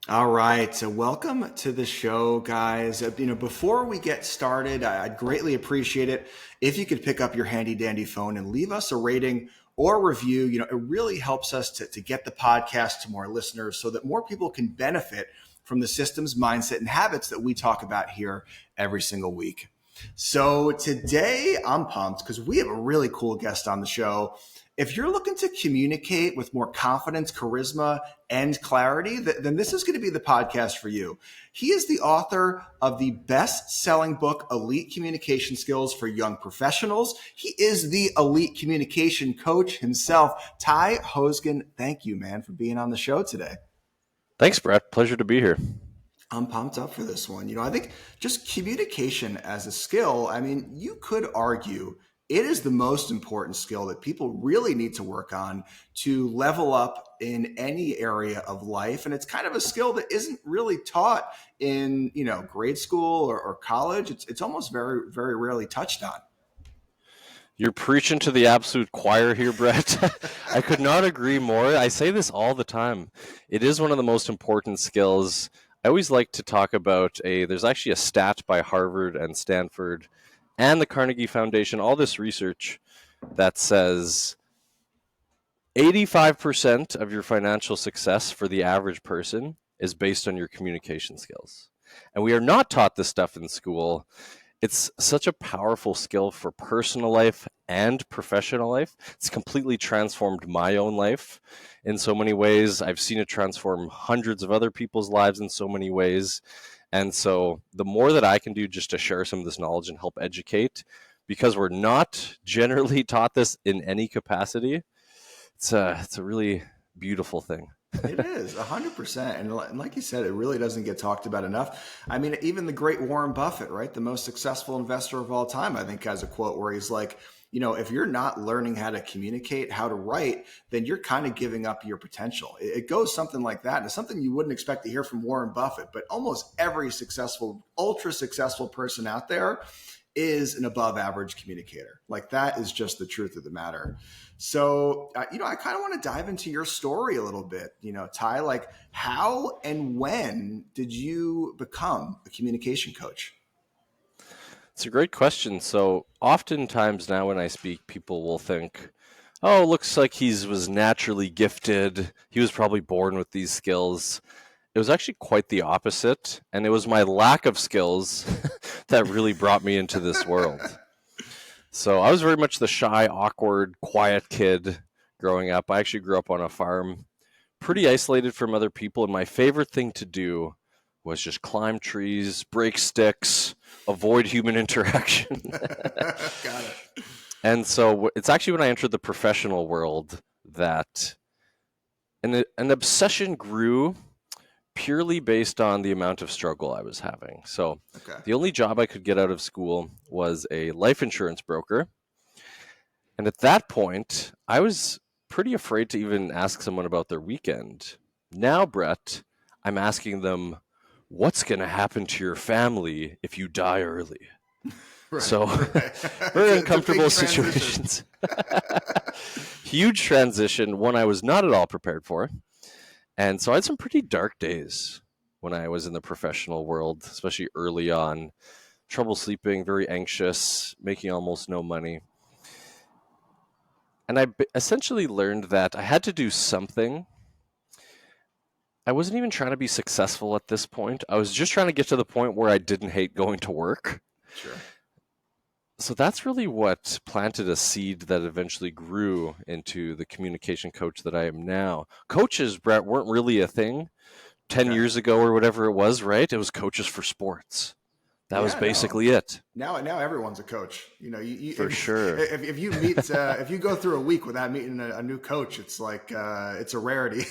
All right, so welcome to the show, guys. Before we get started, I'd greatly appreciate it if you could pick up your handy dandy phone and leave us a rating or review. It really helps us to get the podcast to more listeners so that more people can benefit from the systems, mindset, and habits that we talk about here every single week. So today I'm pumped because we have a really cool guest on the show. If you're looking to communicate with more confidence, charisma, and clarity, then this is going to be the podcast for you. He is the author of the best-selling book, Elite Communication Skills for Young Professionals. He is the elite communication coach himself. Ty Hoesgen, thank you, man, for being on the show today. Thanks, Brett. Pleasure to be here. I'm pumped up for this one. I think just communication as a skill, you could argue it is the most important skill that people really need to work on to level up in any area of life. And it's kind of a skill that isn't really taught in, grade school or college. It's almost very, very rarely touched on. You're preaching to the absolute choir here, Brett. I could not agree more. I say this all the time. It is one of the most important skills. I always like to talk about there's actually a stat by Harvard and Stanford and the Carnegie Foundation, all this research that says 85% of your financial success for the average person is based on your communication skills. And we are not taught this stuff in school. It's such a powerful skill for personal life and professional life. It's completely transformed my own life in so many ways. I've seen it transform hundreds of other people's lives in so many ways. And so the more that I can do just to share some of this knowledge and help educate, because we're not generally taught this in any capacity, it's a really beautiful thing. It is 100%. And like you said, it really doesn't get talked about enough. Even the great Warren Buffett, right? The most successful investor of all time, I think has a quote where he's like, if you're not learning how to communicate, how to write, then you're kind of giving up your potential. It goes something like that. And it's something you wouldn't expect to hear from Warren Buffett, but almost every successful, ultra successful person out there is an above average communicator. Like that is just the truth of the matter. So, I kind of want to dive into your story a little bit, Ty, like how and when did you become a communication coach? It's a great question. So oftentimes now when I speak, people will think, oh, looks like he was naturally gifted. He was probably born with these skills. It was actually quite the opposite. And it was my lack of skills that really brought me into this world. So I was very much the shy, awkward, quiet kid growing up. I actually grew up on a farm, pretty isolated from other people. And my favorite thing to do was just climb trees, break sticks, avoid human interaction. Got it. And so it's actually when I entered the professional world that an obsession grew purely based on the amount of struggle I was having. So the only job I could get out of school was a life insurance broker. And at that point, I was pretty afraid to even ask someone about their weekend. Now, Brett, I'm asking them, what's going to happen to your family if you die early? Right, so right. very uncomfortable situations. Huge transition, one I was not at all prepared for. And so I had some pretty dark days when I was in the professional world, especially early on. Trouble sleeping, very anxious, making almost no money. And I essentially learned that I had to do something. I wasn't even trying to be successful at this point. I was just trying to get to the point where I didn't hate going to work. Sure. So that's really what planted a seed that eventually grew into the communication coach that I am now. Coaches, Brett, weren't really a thing 10 years ago or whatever it was, right? It was coaches for sports. That was basically it. Now everyone's a coach. For sure. If you meet, if you go through a week without meeting a new coach, it's like it's a rarity.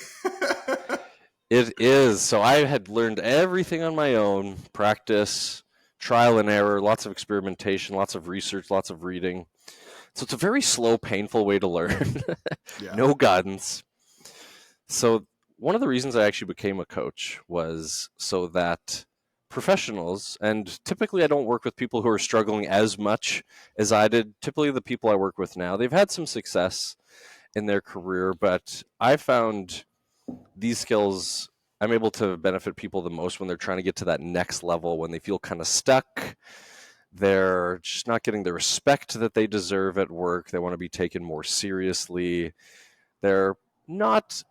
It is. So I had learned everything on my own, practice, trial and error, lots of experimentation, lots of research, lots of reading. So it's a very slow, painful way to learn. No guidance. So one of the reasons I actually became a coach was so that professionals, and typically I don't work with people who are struggling as much as I did. Typically the people I work with now, they've had some success in their career, but I found these skills, I'm able to benefit people the most when they're trying to get to that next level, when they feel kind of stuck. They're just not getting the respect that they deserve at work. They want to be taken more seriously. They're not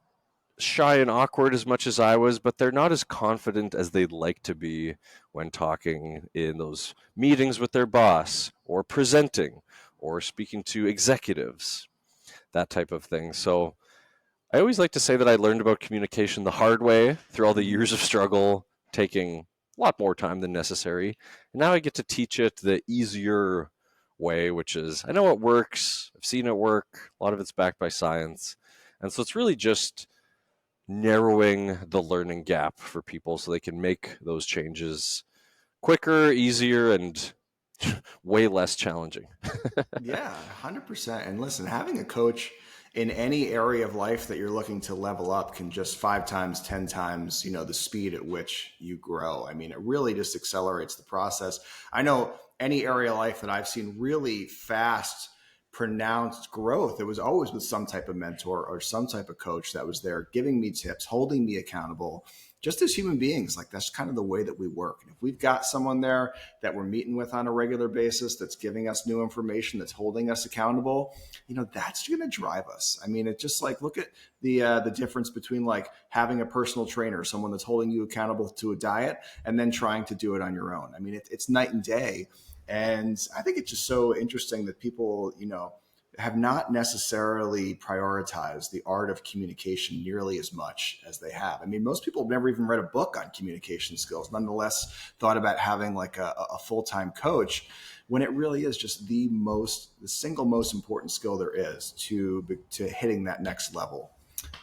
shy and awkward as much as I was, but they're not as confident as they'd like to be when talking in those meetings with their boss, or presenting, or speaking to executives, that type of thing. So I always like to say that I learned about communication the hard way through all the years of struggle, taking a lot more time than necessary. And now I get to teach it the easier way, which is I know it works, I've seen it work, a lot of it's backed by science. And so it's really just narrowing the learning gap for people so they can make those changes quicker, easier, and way less challenging. Yeah, 100%. And listen, having a coach in any area of life that you're looking to level up can just 5 times, 10 times, the speed at which you grow. I mean, it really just accelerates the process. I know any area of life that I've seen really fast, pronounced growth, it was always with some type of mentor or some type of coach that was there giving me tips, holding me accountable. Just as human beings, like that's kind of the way that we work. And if we've got someone there that we're meeting with on a regular basis, that's giving us new information, that's holding us accountable, that's going to drive us. I mean, it's just like, look at the difference between like having a personal trainer, someone that's holding you accountable to a diet, and then trying to do it on your own. I mean, it's night and day. And I think it's just so interesting that people, have not necessarily prioritized the art of communication nearly as much as they have. I mean, most people have never even read a book on communication skills, nonetheless thought about having like a full-time coach, when it really is just the single most important skill there is to hitting that next level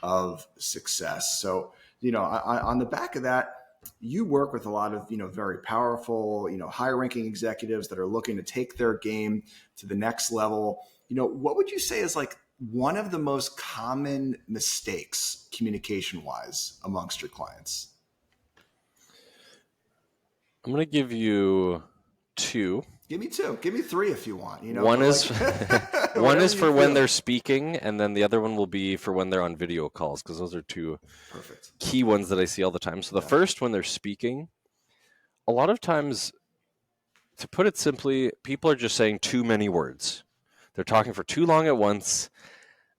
of success. So, on the back of that, you work with a lot of, very powerful, high ranking executives that are looking to take their game to the next level. What would you say is like one of the most common mistakes communication wise amongst your clients? I'm going to give you two. Give me two. Give me three if you want. One but is one whatever is you for when feel. they're speaking, and then the other one will be for when they're on video calls, because those are two Perfect. key ones that I see all the time. So the first, when they're speaking, a lot of times, to put it simply, people are just saying too many words. They're talking for too long at once.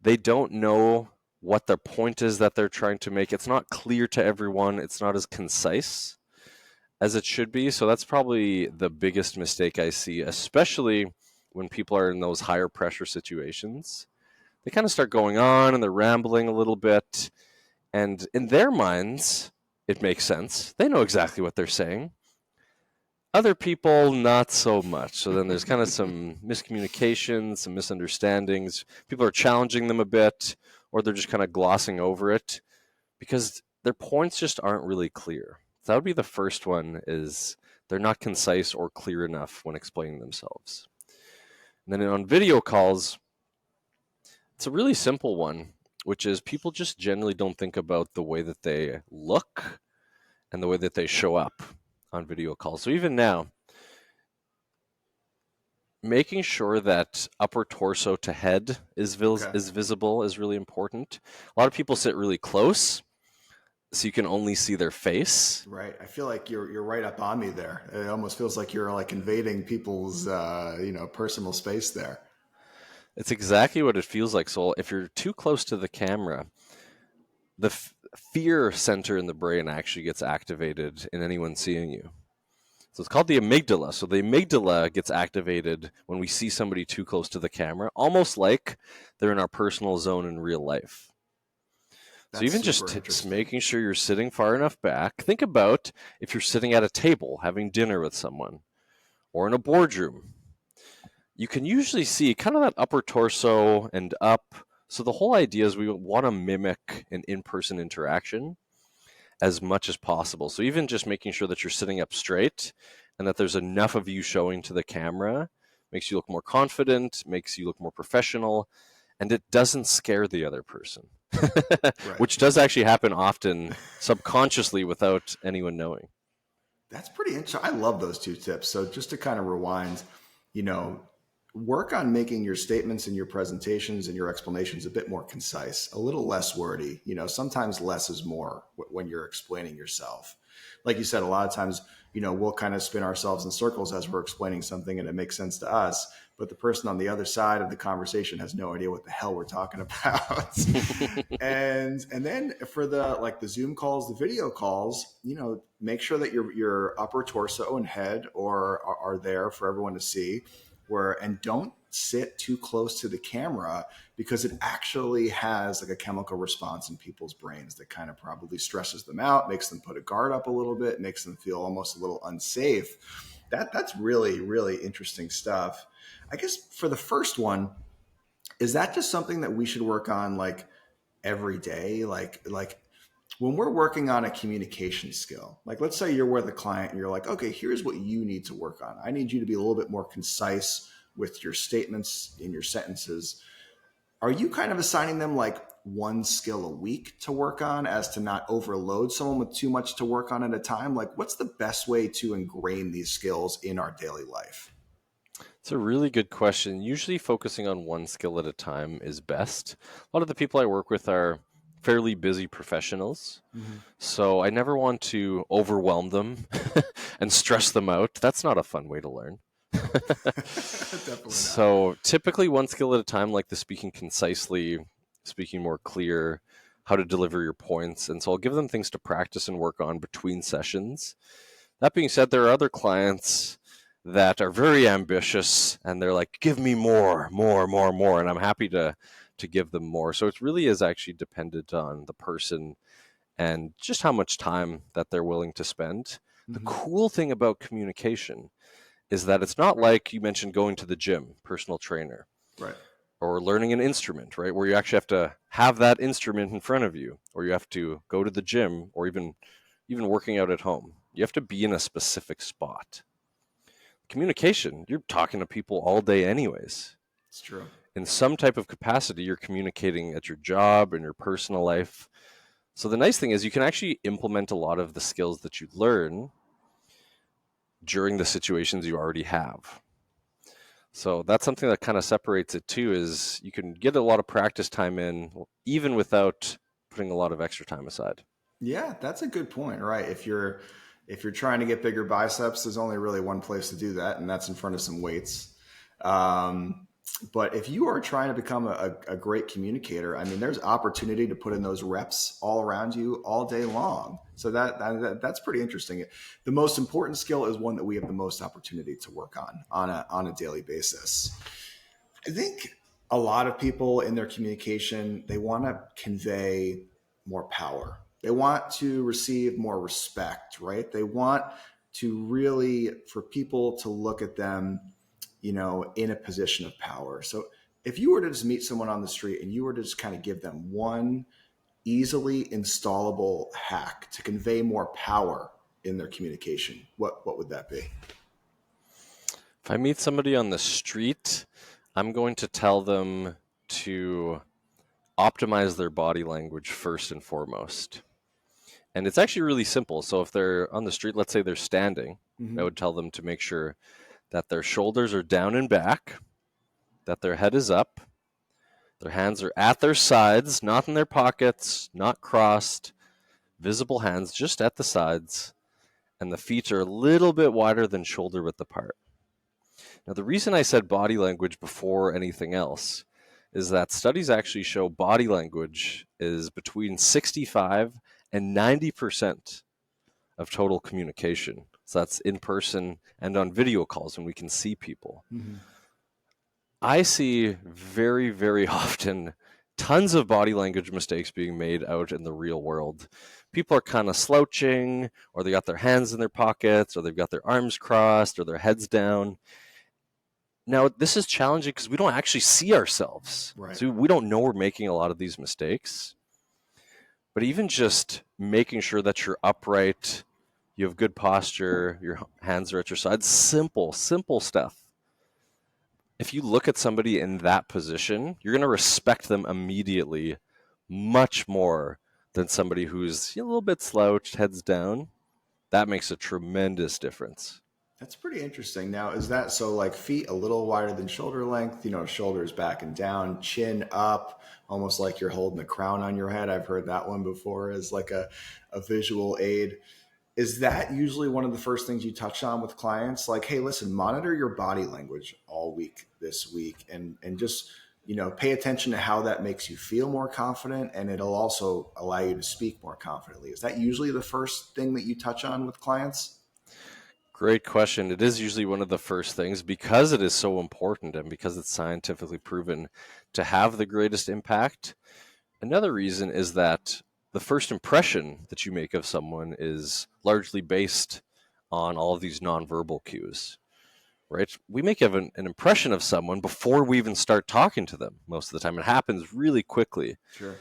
They don't know what their point is that they're trying to make. It's not clear to everyone. It's not as concise as it should be. So that's probably the biggest mistake I see, especially when people are in those higher pressure situations. They kind of start going on and they're rambling a little bit. And in their minds, it makes sense. They know exactly what they're saying. Other people, not so much. So then there's kind of some miscommunications, some misunderstandings. People are challenging them a bit, or they're just kind of glossing over it because their points just aren't really clear. So that would be the first one, is they're not concise or clear enough when explaining themselves. And then on video calls, it's a really simple one, which is people just generally don't think about the way that they look and the way that they show up on video calls. So even now, making sure that upper torso to head is visible is really important. A lot of people sit really close, so you can only see their face. Right. I feel like you're right up on me there. It almost feels like you're like invading people's personal space there. It's exactly what it feels like. So if you're too close to the camera, the fear center in the brain actually gets activated in anyone seeing you. So it's called the amygdala. So the amygdala gets activated when we see somebody too close to the camera, almost like they're in our personal zone in real life. So even just making sure you're sitting far enough back. Think about if you're sitting at a table having dinner with someone or in a boardroom. You can usually see kind of that upper torso and up. So the whole idea is we want to mimic an in-person interaction as much as possible. So even just making sure that you're sitting up straight and that there's enough of you showing to the camera makes you look more confident, makes you look more professional, and it doesn't scare the other person, which does actually happen often subconsciously without anyone knowing. That's pretty interesting. I love those two tips. So just to kind of rewind, work on making your statements and your presentations and your explanations a bit more concise, a little less wordy. Sometimes less is more when you're explaining yourself. Like you said, a lot of times, we'll kind of spin ourselves in circles as we're explaining something and it makes sense to us, but the person on the other side of the conversation has no idea what the hell we're talking about. And then for the Zoom calls, the video calls, make sure that your upper torso and head are there for everyone to see, and don't sit too close to the camera, because it actually has like a chemical response in people's brains that kind of probably stresses them out, makes them put a guard up a little bit, makes them feel almost a little unsafe. That's really, really interesting stuff. I guess for the first one, is that just something that we should work on like every day? Like when we're working on a communication skill, like let's say you're with a client and you're like, okay, here's what you need to work on. I need you to be a little bit more concise with your statements in your sentences. Are you kind of assigning them like one skill a week to work on, as to not overload someone with too much to work on at a time? Like, what's the best way to ingrain these skills in our daily life? It's a really good question. Usually focusing on one skill at a time is best. A lot of the people I work with are fairly busy professionals. Mm-hmm. So I never want to overwhelm them and stress them out. That's not a fun way to learn. Definitely not. So typically one skill at a time, like the speaking concisely, speaking more clear, how to deliver your points. And so I'll give them things to practice and work on between sessions. That being said, there are other clients that are very ambitious and they're like, give me more. And I'm happy to give them more. So it really is actually dependent on the person and just how much time that they're willing to spend. Mm-hmm. The cool thing about communication is that it's not like you mentioned going to the gym, personal trainer, right, or learning an instrument, right, where you actually have to have that instrument in front of you, or you have to go to the gym, or even working out at home. You have to be in a specific spot. Communication, you're talking to people all day anyways. It's true. In some type of capacity, you're communicating at your job and your personal life. So the nice thing is you can actually implement a lot of the skills that you learn during the situations you already have. So that's something that kind of separates it too, is you can get a lot of practice time in even without putting a lot of extra time aside. Yeah, that's a good point, right? If you're trying to get bigger biceps, there's only really one place to do that, and that's in front of some weights. But if you are trying to become a great communicator, I mean, there's opportunity to put in those reps all around you all day long. So that's pretty interesting. The most important skill is one that we have the most opportunity to work on a daily basis. I think a lot of people in their communication, they want to convey more power. They want to receive more respect, right? They want to really, for people to look at them, in a position of power. So if you were to just meet someone on the street and you were to just kind of give them one easily installable hack to convey more power in their communication, what would that be? If I meet somebody on the street, I'm going to tell them to optimize their body language first and foremost. And it's actually really simple. So if they're on the street, let's say they're standing, mm-hmm. I would tell them to make sure that their shoulders are down and back, that their head is up, their hands are at their sides, not in their pockets, not crossed, visible hands just at the sides, and the feet are a little bit wider than shoulder width apart. Now, the reason I said body language before anything else is that studies actually show body language is between 65 and 90% of total communication. So that's in person and on video calls when we can see people. Mm-hmm. I see very, very often tons of body language mistakes being made out in the real world. People are kind of slouching, or they got their hands in their pockets, or they've got their arms crossed, or their heads down. Now, this is challenging because we don't actually see ourselves. Right. So we don't know we're making a lot of these mistakes. But even just making sure that you're upright, you have good posture, your hands are at your sides, simple stuff. If you look at somebody in that position, you're going to respect them immediately much more than somebody who's a little bit slouched, heads down. That makes a tremendous difference. That's pretty interesting. Now, is that so like feet a little wider than shoulder length, shoulders back and down, chin up, almost like you're holding a crown on your head? I've heard that one before as like a visual aid. Is that usually one of the first things you touch on with clients? Like, hey, listen, monitor your body language all week this week and just, pay attention to how that makes you feel more confident, and it'll also allow you to speak more confidently. Is that usually the first thing that you touch on with clients? Great question. It is usually one of the first things because it is so important and because it's scientifically proven to have the greatest impact. Another reason is that the first impression that you make of someone is largely based on all of these nonverbal cues, right? We make an impression of someone before we even start talking to them most of the time. It happens really quickly. Sure.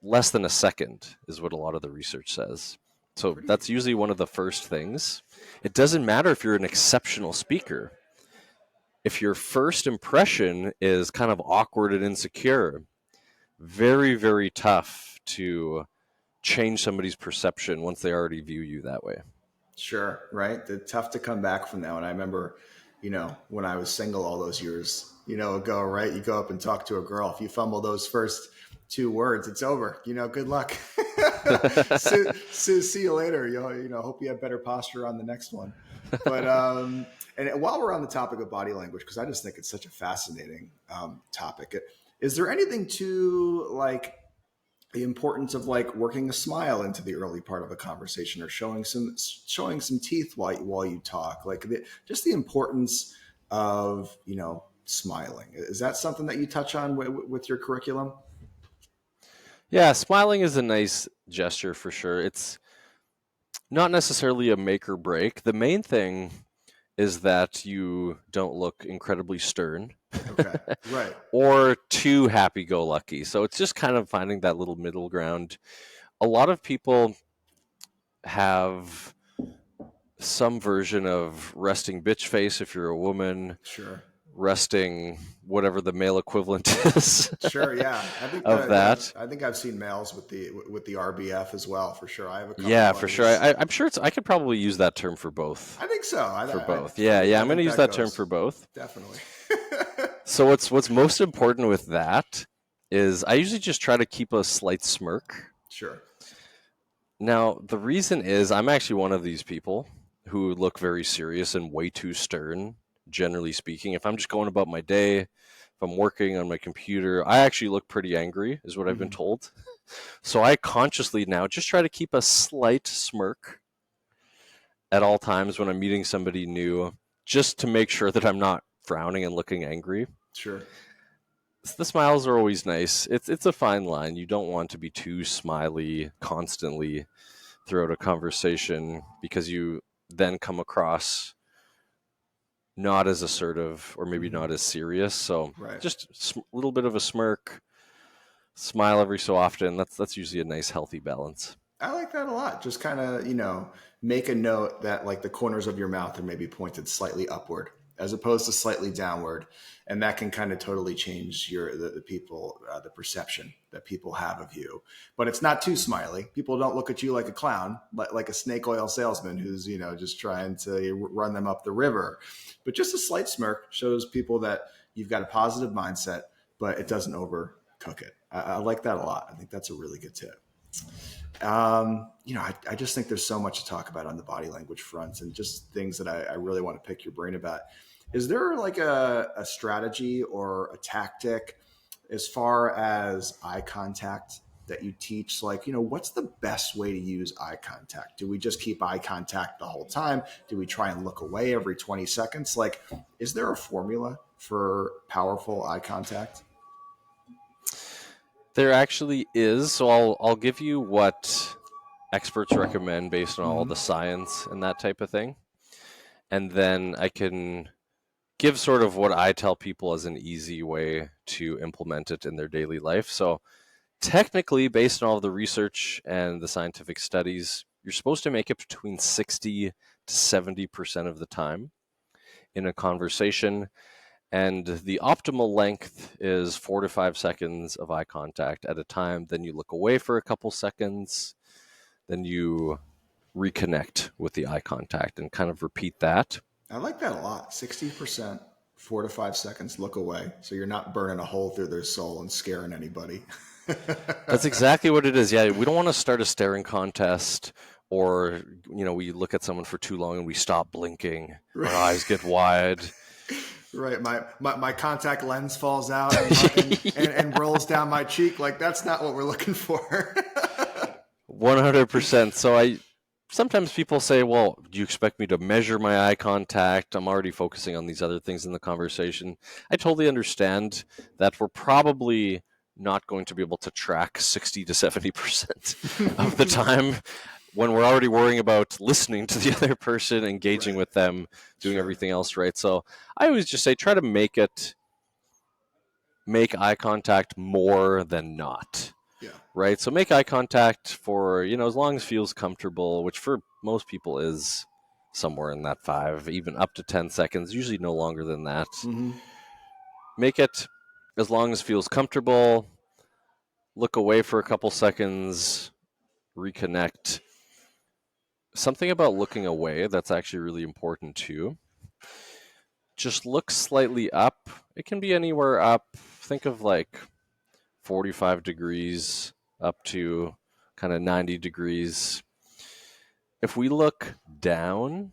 Less than a second is what a lot of the research says. So Pretty. that's usually one of the first things. It doesn't matter if you're an exceptional speaker. If your first impression is kind of awkward and insecure, very, very tough to change somebody's perception once they already view you that way. Sure, right. It's tough to come back from that one. I remember, when I was single all those years, ago, right? You go up and talk to a girl. If you fumble those first two words, it's over. Good luck. See you later. Hope you have better posture on the next one. But and while we're on the topic of body language, because I just think it's such a fascinating topic, is there anything to like the importance of like working a smile into the early part of a conversation, or showing some teeth while you talk, like just the importance of smiling? Is that something that you touch on with your curriculum? Yeah, smiling is a nice gesture for sure. It's not necessarily a make or break. The main thing is that you don't look incredibly stern. Okay, right. Or too happy go lucky. So it's just kind of finding that little middle ground. A lot of people have some version of resting bitch face if you're a woman, Sure. resting whatever the male equivalent is Sure, yeah. I think of that. I think I've seen males with the RBF as well, for sure. I have a couple Yeah, for sure. buddies. I'm sure I could probably use that term for both. I think so. For both. For Yeah, me, yeah. I I'm going to think use that term goes for both. definitely. So what's most important with that is I usually just try to keep a slight smirk. Sure. Now, the reason is I'm actually one of these people who look very serious and way too stern, generally speaking. If I'm just going about my day, if I'm working on my computer, I actually look pretty angry, is what I've been told. So I consciously now just try to keep a slight smirk at all times when I'm meeting somebody new, just to make sure that I'm not frowning and looking angry. Sure. The smiles are always nice. It's a fine line. You don't want to be too smiley constantly throughout a conversation because you then come across not as assertive or maybe not as serious. So Right. just a little bit of a smirk, smile every so often. That's usually a nice healthy balance. I like that a lot. Just kind of, make a note that like the corners of your mouth are maybe pointed slightly upward as opposed to slightly downward. And that can kind of totally change the people, the perception that people have of you. But it's not too smiley. People don't look at you like a clown, like a snake oil salesman who's, just trying to run them up the river. But just a slight smirk shows people that you've got a positive mindset, but it doesn't overcook it. I like that a lot. I think that's a really good tip. I just think there's so much to talk about on the body language front, and just things that I really want to pick your brain about. Is there like a strategy or a tactic as far as eye contact that you teach? Like, what's the best way to use eye contact? Do we just keep eye contact the whole time? Do we try and look away every 20 seconds? Like, is there a formula for powerful eye contact? There actually is. So I'll give you what experts recommend based on all the science and that type of thing. And then I can give sort of what I tell people as an easy way to implement it in their daily life. So technically, based on all the research and the scientific studies, you're supposed to make it between 60 to 70% of the time in a conversation. And the optimal length is 4 to 5 seconds of eye contact at a time. Then you look away for a couple seconds. Then you reconnect with the eye contact and kind of repeat that. I like that a lot. 60%, 4 to 5 seconds, look away. So you're not burning a hole through their soul and scaring anybody. That's exactly what it is. Yeah, we don't want to start a staring contest or, we look at someone for too long and we stop blinking. Our eyes get wide. Right. My contact lens falls out and rolls down my cheek. Like, that's not what we're looking for. 100%. So sometimes people say, well, do you expect me to measure my eye contact? I'm already focusing on these other things in the conversation. I totally understand that we're probably not going to be able to track 60 to 70% of the time when we're already worrying about listening to the other person, engaging with them, doing everything else right. So I always just say, try to make eye contact more than not. Yeah. Right. So make eye contact for, as long as it feels comfortable, which for most people is somewhere in that 5, even up to 10 seconds, usually no longer than that. Mm-hmm. Make it as long as it feels comfortable. Look away for a couple seconds, reconnect. Something about looking away that's actually really important too. Just look slightly up. It can be anywhere up. Think of like 45 degrees up to kind of 90 degrees. If we look down,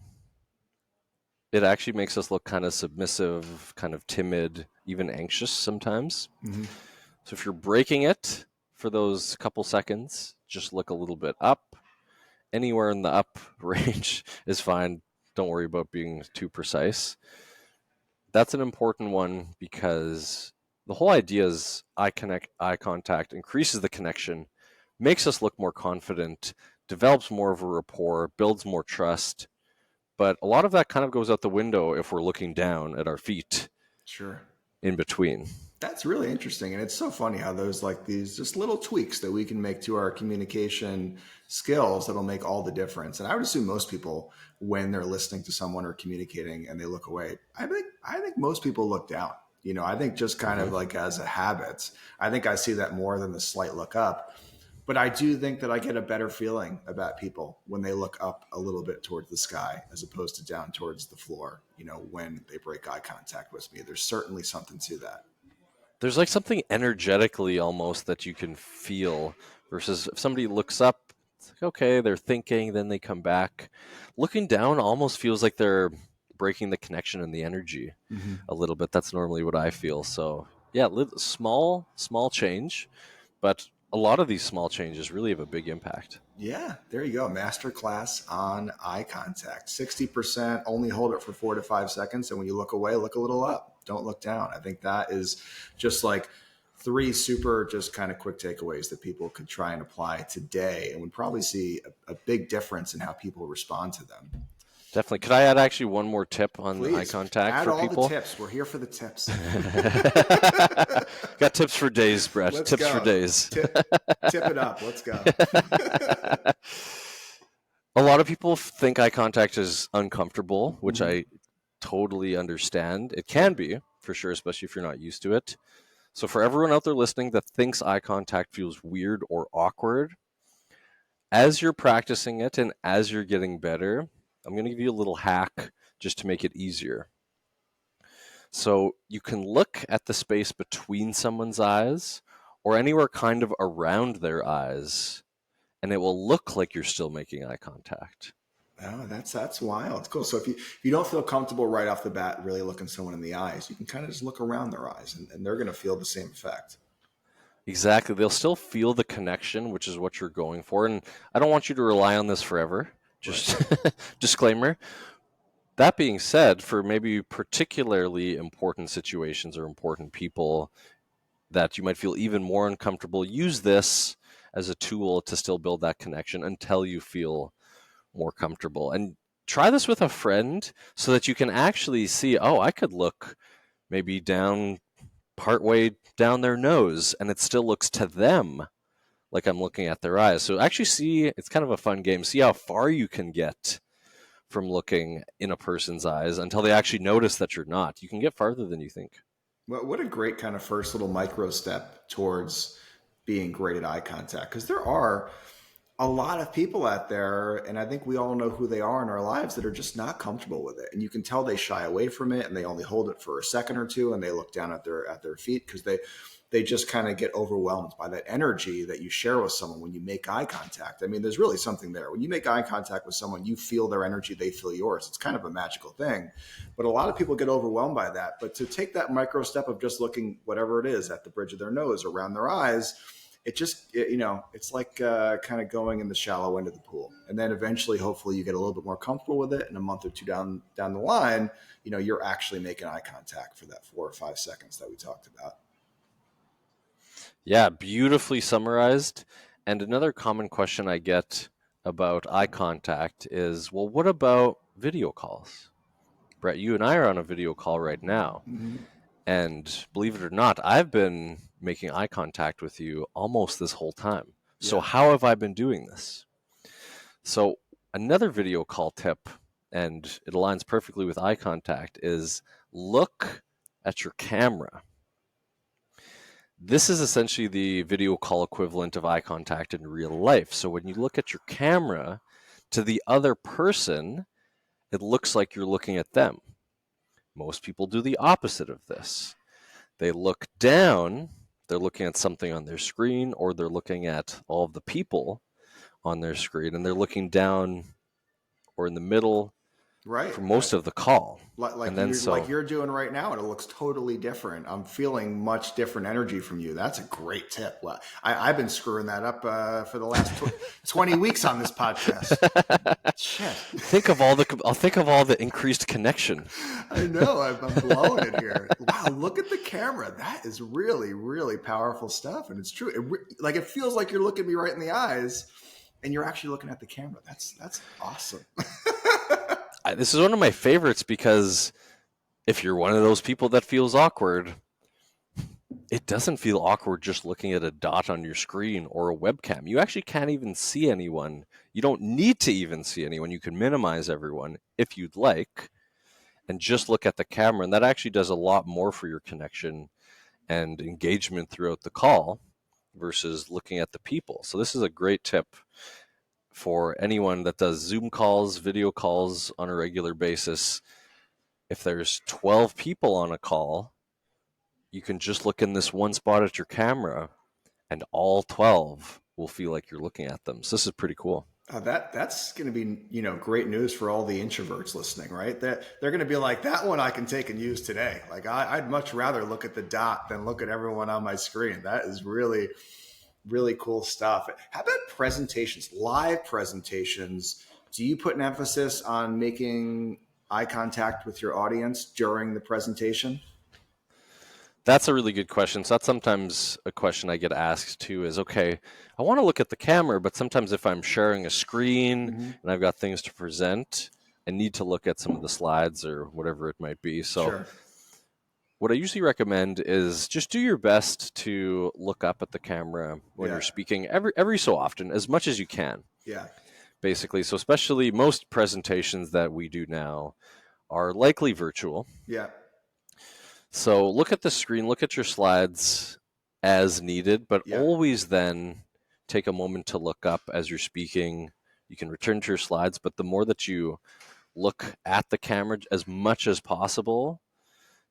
it actually makes us look kind of submissive, kind of timid, even anxious sometimes. Mm-hmm. So if you're breaking it for those couple seconds, just look a little bit up. Anywhere in the up range is fine. Don't worry about being too precise. That's an important one because the whole idea is eye contact increases the connection, makes us look more confident, develops more of a rapport, builds more trust. But a lot of that kind of goes out the window if we're looking down at our feet. Sure. In between. That's really interesting. And it's so funny how those, like, these just little tweaks that we can make to our communication skills that'll make all the difference. And I would assume most people, when they're listening to someone or communicating and they look away, I think most people look down. I think just kind of like as a habit, I think I see that more than the slight look up. But I do think that I get a better feeling about people when they look up a little bit towards the sky as opposed to down towards the floor, when they break eye contact with me. There's certainly something to that. There's like something energetically almost that you can feel versus if somebody looks up, it's like, okay, they're thinking, then they come back. Looking down almost feels like they're breaking the connection and the energy a little bit. That's normally what I feel. So yeah, small change, but a lot of these small changes really have a big impact. Yeah, there you go. Masterclass on eye contact. 60%, only hold it for 4 to 5 seconds. And when you look away, look a little up. Don't look down. I think that is just like 3 super just kind of quick takeaways that people could try and apply today and would probably see a big difference in how people respond to them. Definitely. Could I add actually one more tip on Please, eye contact add for all people? the tips. We're here for the tips. Got tips for days, Brett. Let's tips go. for days. Tip it up. Let's go. A lot of people think eye contact is uncomfortable, which I totally understand. It can be, for sure, especially if you're not used to it. So for everyone out there listening that thinks eye contact feels weird or awkward, as you're practicing it and as you're getting better, I'm going to give you a little hack just to make it easier. So you can look at the space between someone's eyes or anywhere kind of around their eyes, and it will look like you're still making eye contact. Oh, that's wild. Cool. So if you don't feel comfortable right off the bat really looking someone in the eyes, you can kind of just look around their eyes and they're going to feel the same effect. Exactly. They'll still feel the connection, which is what you're going for. And I don't want you to rely on this forever. Just disclaimer. That being said, for maybe particularly important situations or important people that you might feel even more uncomfortable, use this as a tool to still build that connection until you feel more comfortable. And try this with a friend so that you can actually see, oh, I could look maybe down partway down their nose and it still looks to them like I'm looking at their eyes. So actually see, it's kind of a fun game. See how far you can get from looking in a person's eyes until they actually notice that you're not. You can get farther than you think. Well, what a great kind of first little micro step towards being great at eye contact. Because there are a lot of people out there, and I think we all know who they are in our lives, that are just not comfortable with it. And you can tell they shy away from it, and they only hold it for a second or two, and they look down at their feet because they just kind of get overwhelmed by that energy that you share with someone when you make eye contact. I mean, there's really something there. When you make eye contact with someone, you feel their energy, they feel yours. It's kind of a magical thing. But a lot of people get overwhelmed by that. But to take that micro step of just looking, whatever it is, at the bridge of their nose, around their eyes, it's like kind of going in the shallow end of the pool. And then eventually, hopefully, you get a little bit more comfortable with it. And a month or two down the line, you're actually making eye contact for that 4 or 5 seconds that we talked about. Yeah, beautifully summarized. And another common question I get about eye contact is, well, what about video calls? Brett, you and I are on a video call right now. Mm-hmm. And believe it or not, I've been making eye contact with you almost this whole time. So Yeah. how have I been doing this? So another video call tip, and it aligns perfectly with eye contact, is look at your camera. This is essentially the video call equivalent of eye contact in real life. So when you look at your camera to the other person, it looks like you're looking at them. Most people do the opposite of this. They look down, they're looking at something on their screen, or they're looking at all of the people on their screen, and they're looking down or in the middle Right. for most of the call. Like you're doing right now, and it looks totally different. I'm feeling much different energy from you. That's a great tip. Well, I've been screwing that up for the last 20 weeks on this podcast. Shit. Think of all the increased connection. I know. I'm blowing it here. Wow, look at the camera. That is really, really powerful stuff, and it's true. It feels like you're looking me right in the eyes, and you're actually looking at the camera. That's awesome. This is one of my favorites because if you're one of those people that feels awkward, it doesn't feel awkward just looking at a dot on your screen or a webcam. You actually can't even see anyone. You don't need to even see anyone. You can minimize everyone if you'd like and just look at the camera. And that actually does a lot more for your connection and engagement throughout the call versus looking at the people. So this is a great tip for anyone that does Zoom calls, video calls on a regular basis. If there's 12 people on a call, you can just look in this one spot at your camera and all 12 will feel like you're looking at them. So this is pretty cool. That's going to be, great news for all the introverts listening, right? They're going to be like, that one I can take and use today. Like I'd much rather look at the dot than look at everyone on my screen. That is really, really cool stuff. How about presentations, live presentations? Do you put an emphasis on making eye contact with your audience during the presentation? That's a really good question. So that's sometimes a question I get asked too is, okay, I want to look at the camera, but sometimes if I'm sharing a screen and I've got things to present, I need to look at some of the slides or whatever it might be. So Sure. What I usually recommend is just do your best to look up at the camera when you're speaking every so often, as much as you can. Yeah. Basically. So especially most presentations that we do now are likely virtual. Yeah. So look at the screen, look at your slides as needed, but always then take a moment to look up as you're speaking. You can return to your slides, but the more that you look at the camera as much as possible,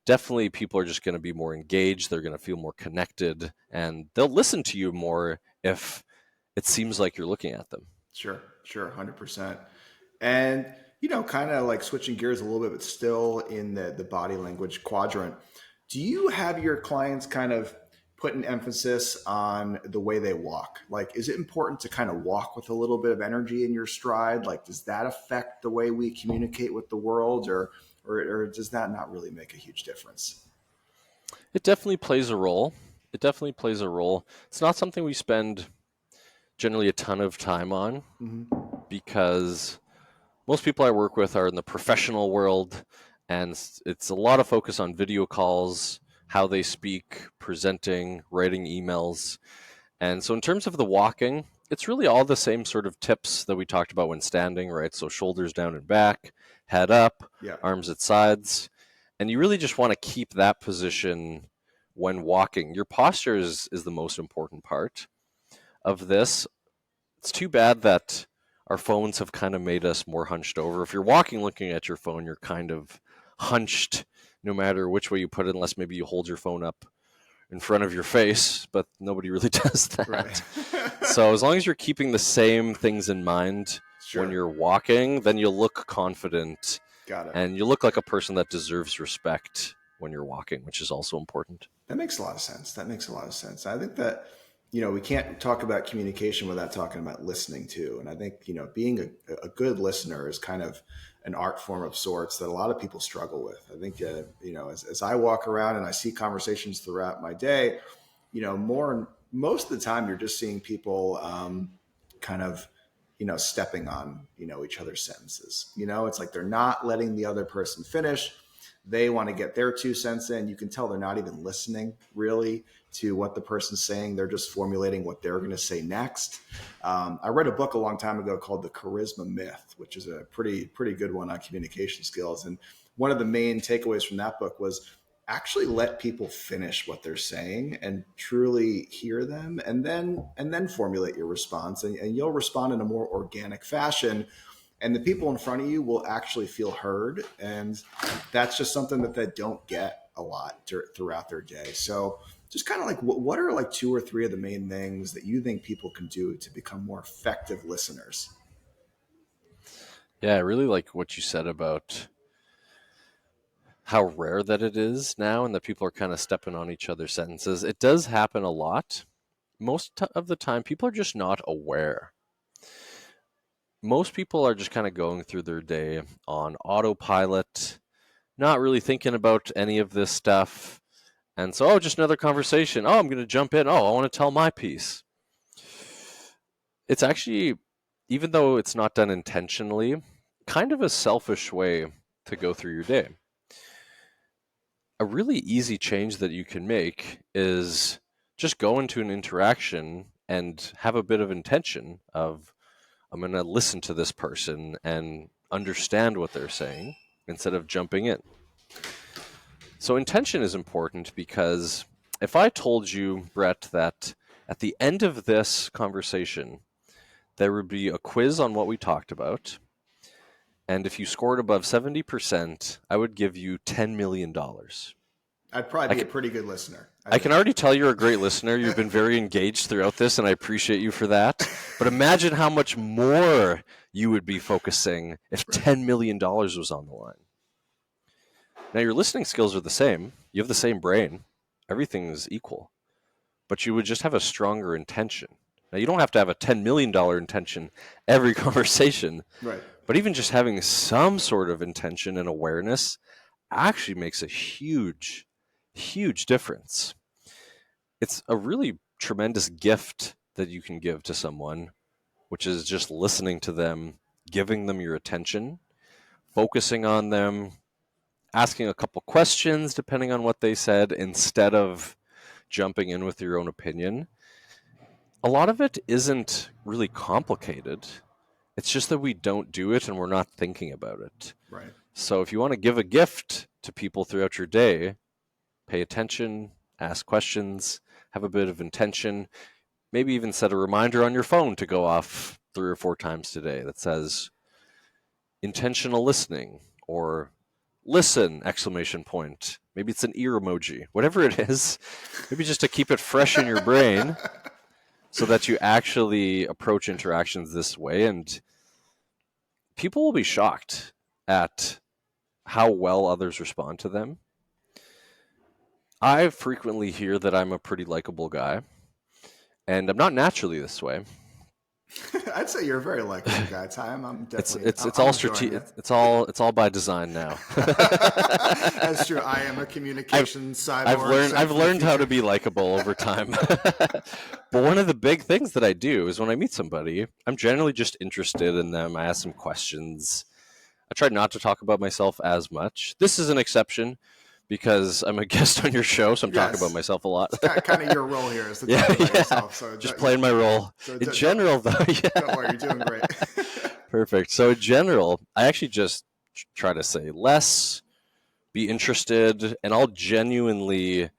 definitely people are just going to be more engaged. They're going to feel more connected, and they'll listen to you more if it seems like you're looking at them. Sure, 100%. And, kind of like switching gears a little bit, but still in the body language quadrant, do you have your clients kind of put an emphasis on the way they walk? Like, is it important to kind of walk with a little bit of energy in your stride? Like, does that affect the way we communicate with the world, or does that not really make a huge difference? It definitely plays a role. It's not something we spend generally a ton of time on because most people I work with are in the professional world, and it's a lot of focus on video calls, how they speak, presenting, writing emails. And so in terms of the walking, it's really all the same sort of tips that we talked about when standing, right? So shoulders down and back, head up, arms at sides. And you really just want to keep that position when walking. Your posture is the most important part of this. It's too bad that our phones have kind of made us more hunched over. If you're walking looking at your phone, you're kind of hunched no matter which way you put it, unless maybe you hold your phone up in front of your face, but nobody really does that. Right. So as long as you're keeping the same things in mind when you're walking, then you'll look confident. Got it. And you look like a person that deserves respect when you're walking, which is also important. That makes a lot of sense. I think that, we can't talk about communication without talking about listening too. And I think, being a good listener is kind of an art form of sorts that a lot of people struggle with. I think, as I walk around and I see conversations throughout my day, most of the time you're just seeing people kind of, stepping on, each other's sentences. It's like they're not letting the other person finish. They want to get their 2 cents in. You can tell they're not even listening really to what the person's saying. They're just formulating what they're going to say next. I read a book a long time ago called The Charisma Myth, which is a pretty good one on communication skills. And one of the main takeaways from that book was actually let people finish what they're saying and truly hear them, and then formulate your response. And you'll respond in a more organic fashion. And the people in front of you will actually feel heard. And that's just something that they don't get a lot throughout their day. So just kind of like, what are like 2 or 3 of the main things that you think people can do to become more effective listeners? Yeah, I really like what you said about how rare that it is now and that people are kind of stepping on each other's sentences. It does happen a lot. Most of the time, people are just not aware. Most people are just kind of going through their day on autopilot, not really thinking about any of this stuff. And so, just another conversation. I'm going to jump in. I want to tell my piece. It's actually, even though it's not done intentionally, kind of a selfish way to go through your day. A really easy change that you can make is just go into an interaction and have a bit of intention of, I'm going to listen to this person and understand what they're saying instead of jumping in. So intention is important because if I told you, Brett, that at the end of this conversation, there would be a quiz on what we talked about, and if you scored above 70%, I would give you $10 million. I'd probably be a pretty good listener. I can already tell you're a great listener. You've been very engaged throughout this, and I appreciate you for that. But imagine how much more you would be focusing if $10 million was on the line. Now, your listening skills are the same. You have the same brain. Everything is equal. But you would just have a stronger intention. Now, you don't have to have a $10 million intention every conversation. Right. But even just having some sort of intention and awareness actually makes a huge difference. It's a really tremendous gift that you can give to someone, which is just listening to them, giving them your attention, focusing on them, asking a couple questions depending on what they said instead of jumping in with your own opinion. A lot of it isn't really complicated. It's just that we don't do it and we're not thinking about it. Right. So if you want to give a gift to people throughout your day, pay attention, ask questions, have a bit of intention, maybe even set a reminder on your phone to go off 3 or 4 times today that says intentional listening or listen, exclamation point. Maybe it's an ear emoji, whatever it is, maybe just to keep it fresh in your brain so that you actually approach interactions this way. And people will be shocked at how well others respond to them. I frequently hear that I'm a pretty likable guy, and I'm not naturally this way. I'd say you're a very likable guy, Ty. I'm definitely. It's all strategic. It's all by design now. That's true. I am a communication cyborg. I've learned how to be likable over time. But one of the big things that I do is when I meet somebody, I'm generally just interested in them. I ask them questions. I try not to talk about myself as much. This is an exception because I'm a guest on your show, so I'm talking about myself a lot. It's kind of your role here is to talk about yourself. So just playing my role. In general, though, don't worry, you're doing great. Perfect. So in general, I actually just try to say less, be interested, and I'll genuinely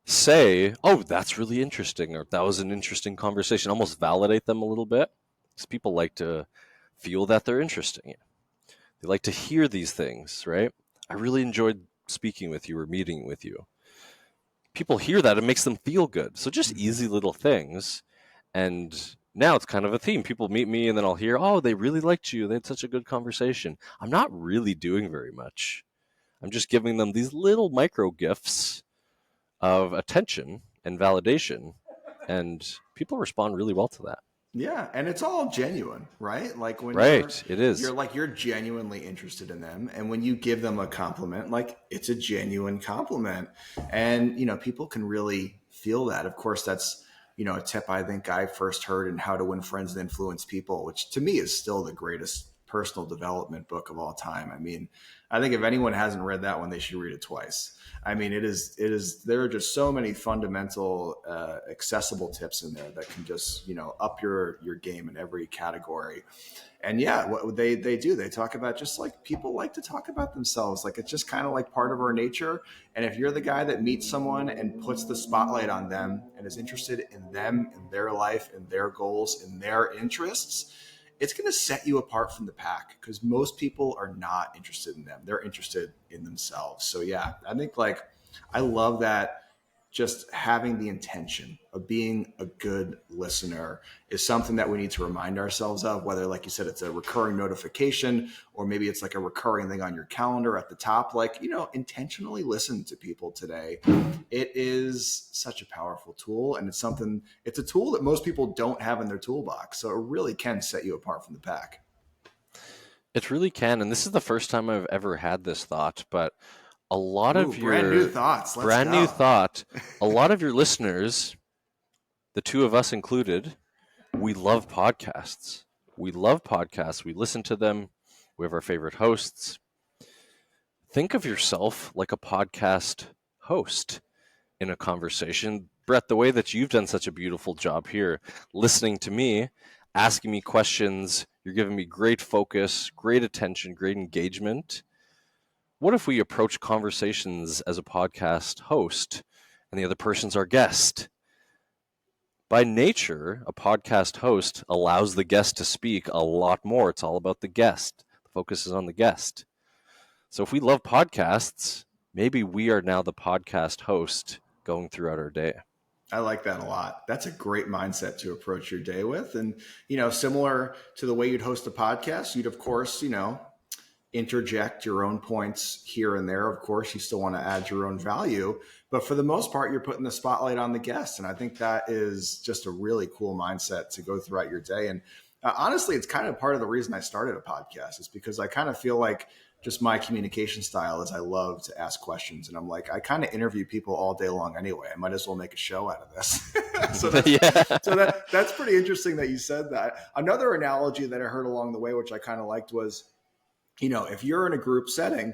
say, oh, that's really interesting, or that was an interesting conversation, almost validate them a little bit. Because people like to feel that they're interesting. They like to hear these things, right? I really enjoyed speaking with you or meeting with you. People hear that, it makes them feel good. So just easy little things. And now it's kind of a theme. People meet me and then I'll hear, oh, they really liked you. They had such a good conversation. I'm not really doing very much. I'm just giving them these little micro gifts of attention and validation. And people respond really well to that. Yeah, and it's all genuine, right? Like when Right. It you're is. like you're genuinely interested in them, and when you give them a compliment, like it's a genuine compliment. And people can really feel that. Of course, that's a tip I think I first heard in How to Win Friends and Influence People, which to me is still the greatest personal development book of all time. I mean, I think if anyone hasn't read that one, they should read it twice. I mean, it is. There are just so many fundamental, accessible tips in there that can just up your game in every category. And yeah, what they do, they talk about just like people like to talk about themselves. Like it's just kind of like part of our nature. And if you're the guy that meets someone and puts the spotlight on them and is interested in them, in their life, in their goals, in their interests, it's going to set you apart from the pack because most people are not interested in them. They're interested in themselves. So yeah, I think like I love that just having the intention of being a good listener is something that we need to remind ourselves of, whether, like you said, it's a recurring notification or maybe it's like a recurring thing on your calendar at the top. Like, intentionally listen to people today. It is such a powerful tool, and it's a tool that most people don't have in their toolbox. So it really can set you apart from the pack. It really can. And this is the first time I've ever had this thought, but a lot Ooh, of brand new your thoughts. Let's brand new go. thought, a lot of your listeners, the two of us included, we love podcasts. We love podcasts. We listen to them. We have our favorite hosts. Think of yourself like a podcast host in a conversation. Brett, the way that you've done such a beautiful job here, listening to me, asking me questions, you're giving me great focus, great attention, great engagement. What if we approach conversations as a podcast host and the other person's our guest? By nature, a podcast host allows the guest to speak a lot more. It's all about the guest. The focus is on the guest. So if we love podcasts, maybe we are now the podcast host going throughout our day. I like that a lot. That's a great mindset to approach your day with. And, similar to the way you'd host a podcast, you'd, of course, interject your own points here and there. Of course, you still want to add your own value, but for the most part, you're putting the spotlight on the guest. And I think that is just a really cool mindset to go throughout your day. And honestly, it's kind of part of the reason I started a podcast is because I kind of feel like just my communication style is I love to ask questions. And I'm like, I kind of interview people all day long anyway. I might as well make a show out of this. so that's, Yeah. so that's pretty interesting that you said that. Another analogy that I heard along the way, which I kind of liked was, if you're in a group setting,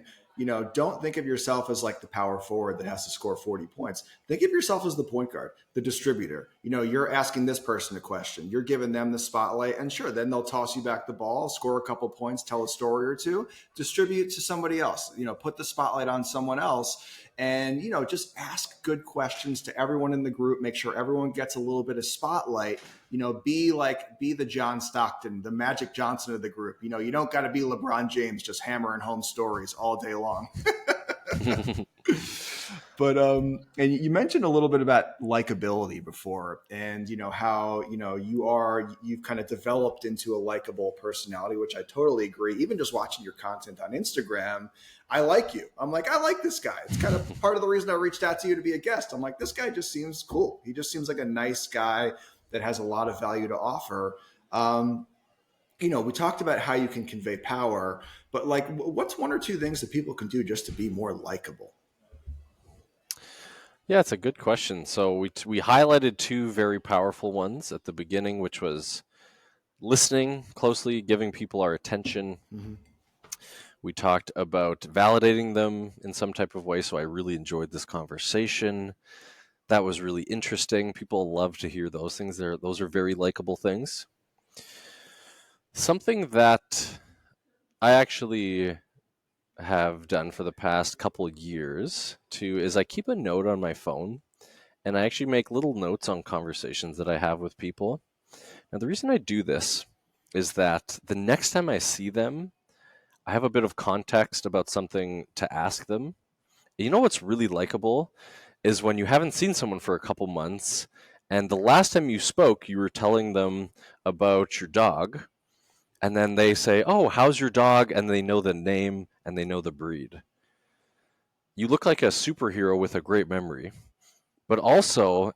don't think of yourself as like the power forward that has to score 40 points. Think of yourself as the point guard, the distributor. You're asking this person a question, you're giving them the spotlight, and sure, then they'll toss you back the ball, score a couple points, tell a story or two, distribute to somebody else, put the spotlight on someone else. And, just ask good questions to everyone in the group. Make sure everyone gets a little bit of spotlight. Be the John Stockton, the Magic Johnson of the group. You don't got to be LeBron James just hammering home stories all day long. But and you mentioned a little bit about likability before, and how you've kind of developed into a likable personality, which I totally agree. Even just watching your content on Instagram, I like you. I'm like, I like this guy. It's kind of part of the reason I reached out to you to be a guest. I'm like, this guy just seems cool. He just seems like a nice guy that has a lot of value to offer. We talked about how you can convey power, but like, what's one or two things that people can do just to be more likable? Yeah, it's a good question. So we highlighted two very powerful ones at the beginning, which was listening closely, giving people our attention. Mm-hmm. We talked about validating them in some type of way. So I really enjoyed this conversation. That was really interesting. People love to hear those things. Those are very likable things. Something that I actually have done for the past couple of years too is I keep a note on my phone, and I actually make little notes on conversations that I have with people. Now, the reason I do this is that the next time I see them, I have a bit of context about something to ask them. You know what's really likable is when you haven't seen someone for a couple months, and the last time you spoke, you were telling them about your dog, and then they say, "Oh, how's your dog?" And they know the name and they know the breed. You look like a superhero with a great memory, but also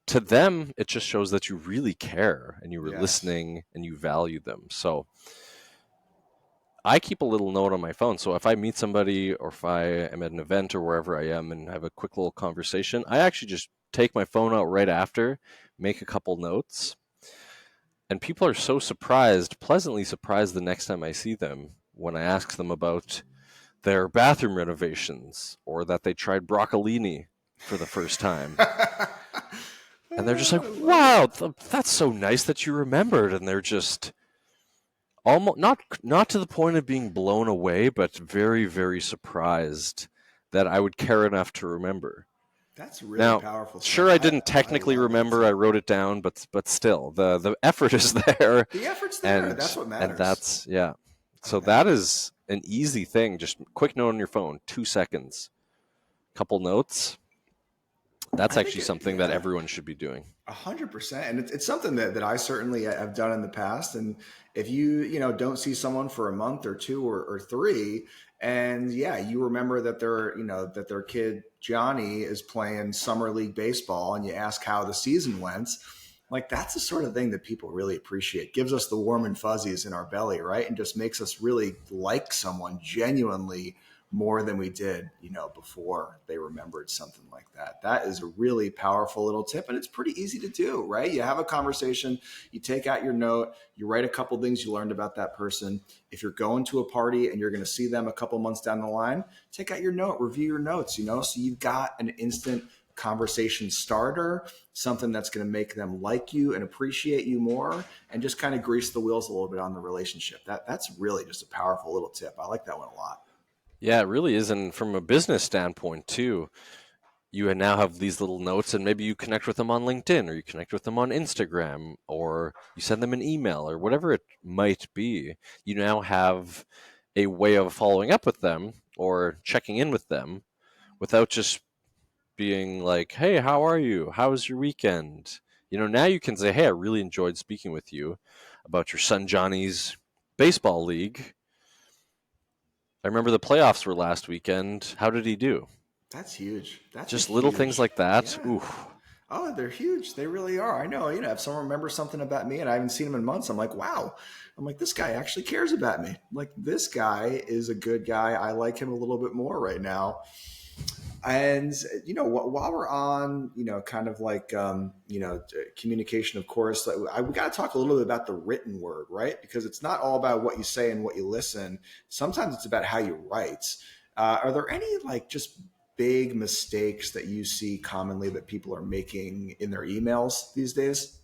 to them, it just shows that you really care and you were Yes. listening and you value them. So I keep a little note on my phone. So if I meet somebody or if I am at an event or wherever I am and have a quick little conversation, I actually just take my phone out right after, make a couple notes. And people are so surprised, pleasantly surprised the next time I see them when I ask them about their bathroom renovations or that they tried broccolini for the first time. And they're just like, I love it. wow, that's so nice that you remembered. And they're just almost not to the point of being blown away, but very, very surprised that I would care enough to remember. That's really Now, powerful sure, stuff. I I didn't I technically love that remember. I tip. wrote it down, but still, the effort is there, The effort's there. That's and what and matters. that's yeah. So And that is an easy thing. Just quick note on your phone, 2 seconds, couple notes. That's I think actually it, something that yeah. everyone should be doing. 100%, and it's something that I certainly have done in the past. And if you don't see someone for a month or two or three, and yeah, you remember that their kid Johnny is playing summer league baseball, and you ask how the season went, like that's the sort of thing that people really appreciate. Gives us the warm and fuzzies in our belly, right, and just makes us really like someone genuinely more than we did, before they remembered something like that. That is a really powerful little tip, and it's pretty easy to do, right? You have a conversation, you take out your note, you write a couple things you learned about that person. If you're going to a party and you're going to see them a couple months down the line, take out your note, review your notes, so you've got an instant conversation starter, something that's going to make them like you and appreciate you more, and just kind of grease the wheels a little bit on the relationship. That's really just a powerful little tip. I like that one a lot. Yeah, it really is. And from a business standpoint, too, you now have these little notes, and maybe you connect with them on LinkedIn or you connect with them on Instagram or you send them an email or whatever it might be. You now have a way of following up with them or checking in with them without just being like, hey, how are you? How was your weekend? Now you can say, hey, I really enjoyed speaking with you about your son Johnny's baseball league. I remember the playoffs were last weekend. How did he do? That's huge. That's a Just little things huge, like that. yeah. Ooh, Oh, they're huge. They really are. I know. If someone remembers something about me and I haven't seen him in months, I'm like, wow. I'm like, this guy actually cares about me. Like, this guy is a good guy. I like him a little bit more right now. And while we're on, kind of like communication, of course, we got to talk a little bit about the written word, right? Because it's not all about what you say and what you listen. Sometimes it's about how you write. Are there any like just big mistakes that you see commonly that people are making in their emails these days?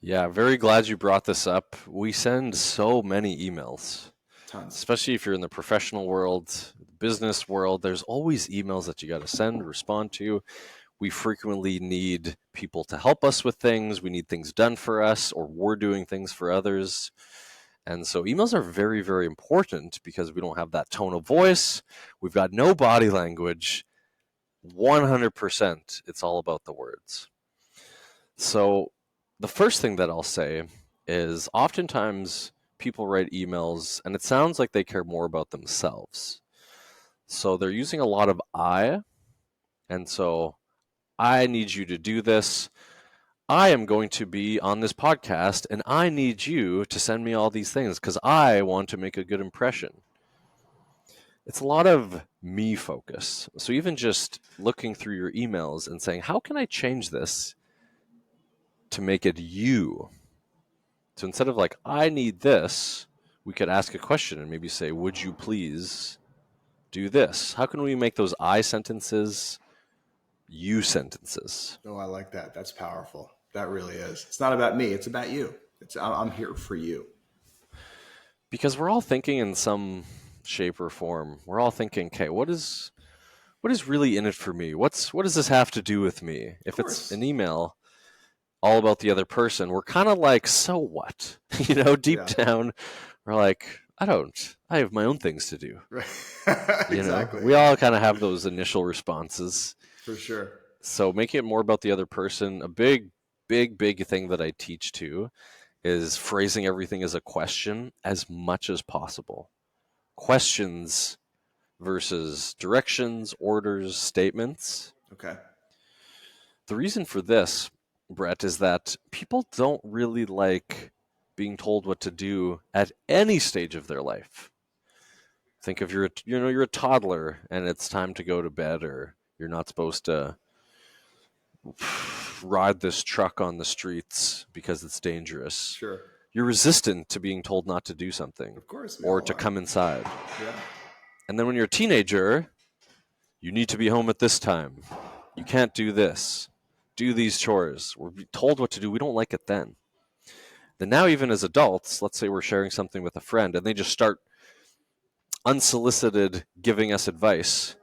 yeah, very glad you brought this up. We send so many emails, Tons. especially if you're in the professional world, the business world. There's always emails that you got to send, respond to. We frequently need people to help us with things. We need things done for us, or we're doing things for others. And so emails are very, very important because we don't have that tone of voice. We've got no body language. 100%, it's all about the words. So the first thing that I'll say is oftentimes people write emails and it sounds like they care more about themselves. So they're using a lot of I, and so I need you to do this. I am going to be on this podcast and I need you to send me all these things because I want to make a good impression. It's a lot of me focus. So even just looking through your emails and saying, how can I change this to make it you? So instead of like, I need this, we could ask a question and maybe say, would you please do this? How can we make those I sentences you sentences? Oh, I like that. That's powerful. That really is. It's not about me. It's about you. I'm here for you. Because we're all thinking in some shape or form. We're all thinking, okay, what is what is really in it for me? What does this have to do with me? Of If it's course. an email all about the other person, we're kind of like, so what? Deep Yeah. down, we're like, I have my own things to do. Right. Exactly. We all kind of have those initial responses. For sure. So making it more about the other person, a big, big, big thing that I teach too is phrasing everything as a question as much as possible. Questions versus directions, orders, statements. Okay. The reason for this, Brett, is that people don't really like being told what to do at any stage of their life. Think of you're a toddler and it's time to go to bed, or you're not supposed to ride this truck on the streets because it's dangerous. Sure. You're resistant to being told not to do something Of course we or all to are. come inside. Yeah. And then when you're a teenager, you need to be home at this time. You can't do this. Do these chores. We're told what to do. We don't like it then. Then now, even as adults, let's say we're sharing something with a friend and they just start unsolicited giving us advice.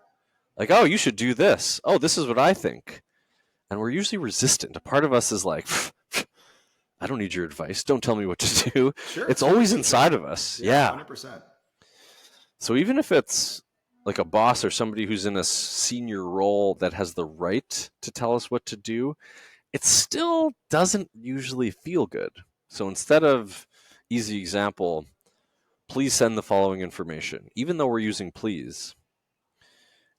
Like, oh, you should do this. Oh, this is what I think. And we're usually resistant. A part of us is like, I don't need your advice. Don't tell me what to do. Sure. It's always inside of us. Yeah. 100%. So even if it's like a boss or somebody who's in a senior role that has the right to tell us what to do, it still doesn't usually feel good. So instead of, easy example, please send the following information, even though we're using please,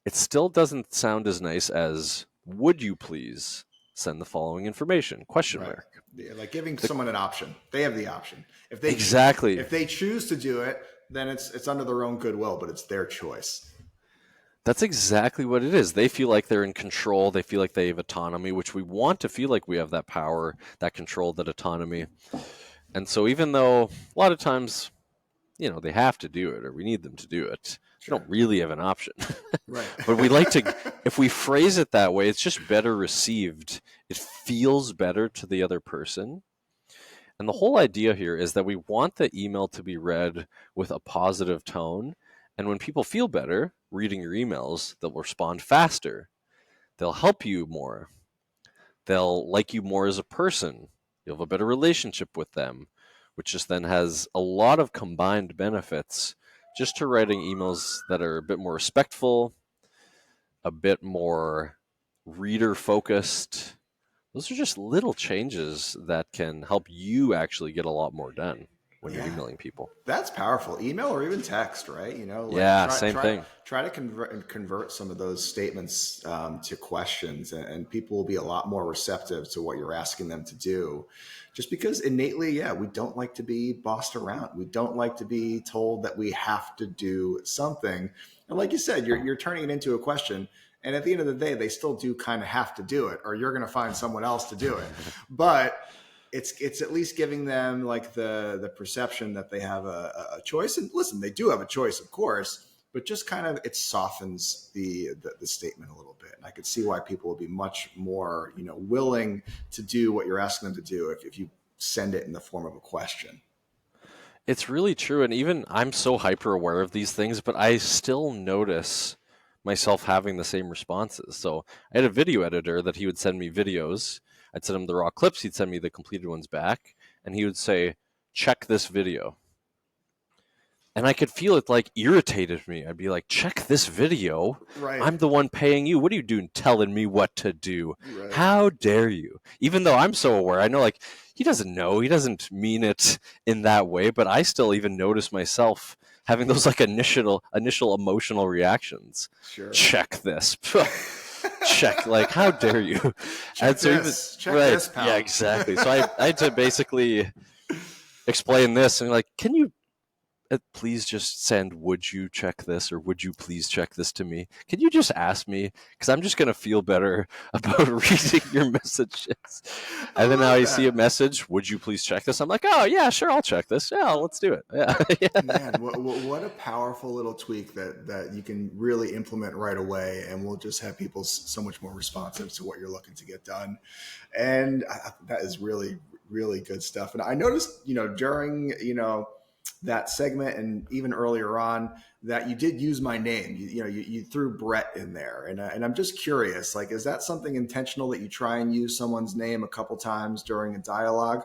it still doesn't sound as nice as would you please send the following information? Question Right. mark. Yeah, like giving someone an option. They have the option. If they Exactly. if they choose to do it, then it's under their own goodwill, but it's their choice. That's exactly what it is. They feel like they're in control. They feel like they have autonomy, which we want to feel like we have that power, that control, that autonomy. And so even though a lot of times, they have to do it or we need them to do it, Sure. they don't really have an option. Right. But we like to, if we phrase it that way, it's just better received. It feels better to the other person. And the whole idea here is that we want the email to be read with a positive tone. And when people feel better reading your emails, they'll respond faster. They'll help you more. They'll like you more as a person. You'll have a better relationship with them, which just then has a lot of combined benefits just to writing emails that are a bit more respectful, a bit more reader focused. Those are just little changes that can help you actually get a lot more done when you're emailing people. That's powerful. Email or even text, right? Same thing. Try to convert some of those statements to questions, and people will be a lot more receptive to what you're asking them to do. Just because innately, we don't like to be bossed around. We don't like to be told that we have to do something. And like you said, you're turning it into a question. And at the end of the day, they still do kind of have to do it, or you're going to find someone else to do it. But it's at least giving them like the perception that they have a choice. And listen, they do have a choice, of course, but just kind of it softens the statement a little bit. And I could see why people will be much more willing to do what you're asking them to do if you send it in the form of a question. It's really true. And even I'm so hyper aware of these things, but I still notice myself having the same responses. So I had a video editor that he would send me videos. I'd send him the raw clips. He'd send me the completed ones back. And he would say, check this video. And I could feel it like irritated me. I'd be like, check this video. Right. I'm the one paying you. What are you doing telling me what to do? Right. How dare you? Even though I'm so aware, I know like he doesn't know. He doesn't mean it in that way. But I still even notice myself having those like initial emotional reactions. Sure. Check this. Check, like, how dare you? Check and so this. Check this, pal. Yeah, exactly. So I had to basically explain this and like, can you please just send, would you check this, or would you please check this to me? Can you just ask me? Because I'm just going to feel better about reading your messages. And then now I see a message, would you please check this? I'm like, oh, yeah, sure, I'll check this. Yeah, let's do it. Yeah. Man, what a powerful little tweak that you can really implement right away, and will just have people so much more responsive to what you're looking to get done. And that is really, really good stuff. And I noticed, during, that segment and even earlier on that you did use my name. You threw Brett in there, and I'm just curious, like, is that something intentional that you try and use someone's name a couple times during a dialogue?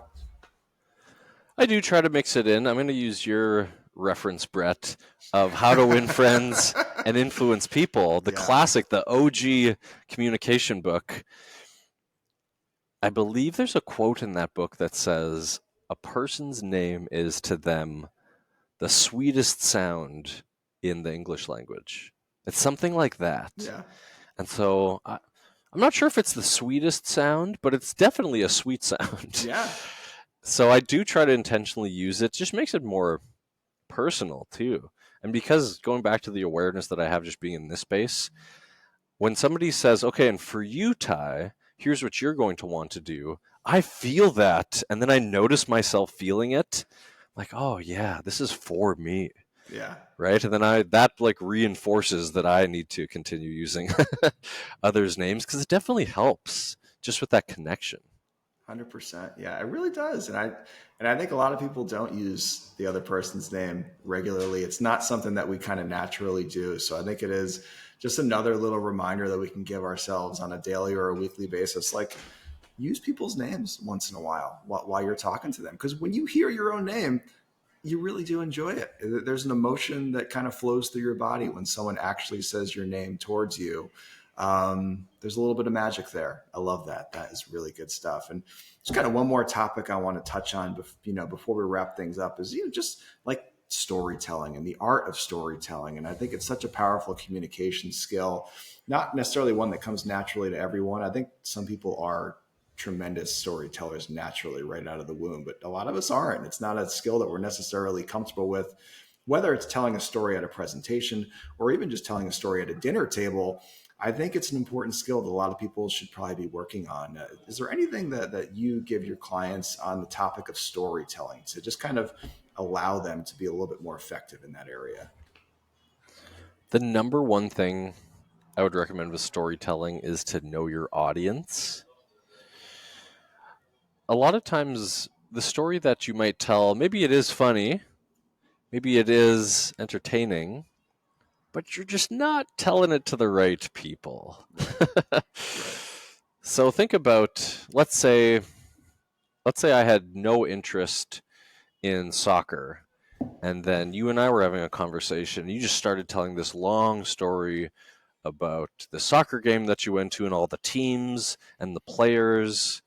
I do try to mix it in. I'm going to use your reference, Brett, of How to Win Friends and Influence People, the classic, the OG communication book. I believe there's a quote in that book that says, "A person's name is to them the sweetest sound in the English language." It's something like that. Yeah. And so I'm not sure if it's the sweetest sound, but it's definitely a sweet sound. Yeah. So I do try to intentionally use it. Just makes it more personal too. And because going back to the awareness that I have just being in this space, when somebody says, "Okay, and for you, Ty, here's what you're going to want to do," I feel that. And then I notice myself feeling it. Like, oh yeah, this is for me. Yeah. Right. And then that like reinforces that I need to continue using others' names, because it definitely helps just with that connection. 100%. Yeah, it really does. And I think a lot of people don't use the other person's name regularly. It's not something that we kind of naturally do. So I think it is just another little reminder that we can give ourselves on a daily or a weekly basis. Like, use people's names once in a while you're talking to them. Because when you hear your own name, you really do enjoy it. There's an emotion that kind of flows through your body when someone actually says your name towards you. There's a little bit of magic there. I love that. That is really good stuff. And just kind of one more topic I want to touch on, before we wrap things up is, just like storytelling and the art of storytelling. And I think it's such a powerful communication skill, not necessarily one that comes naturally to everyone. I think some people are tremendous storytellers naturally right out of the womb, but a lot of us aren't. It's not a skill that we're necessarily comfortable with, whether it's telling a story at a presentation or even just telling a story at a dinner table. I think it's an important skill that a lot of people should probably be working on. Is there anything that you give your clients on the topic of storytelling to just kind of allow them to be a little bit more effective in that area? The number one thing I would recommend with storytelling is to know your audience. A lot of times, the story that you might tell, maybe it is funny, maybe it is entertaining, but you're just not telling it to the right people. Right. So think about, let's say I had no interest in soccer, and then you and I were having a conversation, and you just started telling this long story about the soccer game that you went to and all the teams and the players.